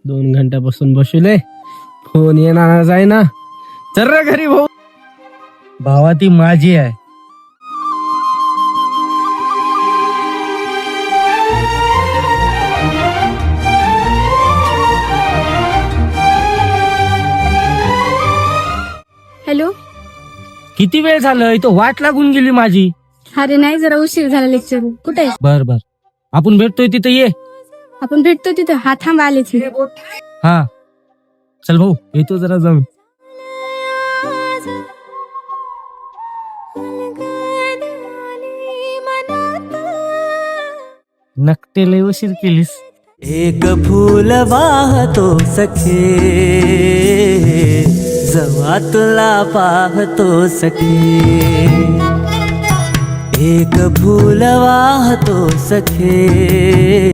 2 घंट्यापासून बसले, फोन येणार जाय ना. चल रे घरी भाऊ. भावा ती माझी आहे. हॅलो. किती वेळ झालं इथं वाट लागून गेली माझी. अरे नाही, जरा उशीर झाला लेक्चर. कुठे आहे? बर बर, आपण भेटतोय तिथं ये. आपण भेटतो तिथं. हा थांब, आलेच मी. हा चल भाऊ, येतो जरा जाऊन. नकटे लय उशीर केलीस. एक फूल वाहतो सखे, जवा तुला पाहतो सखे. एक फूल वाहतो सखे.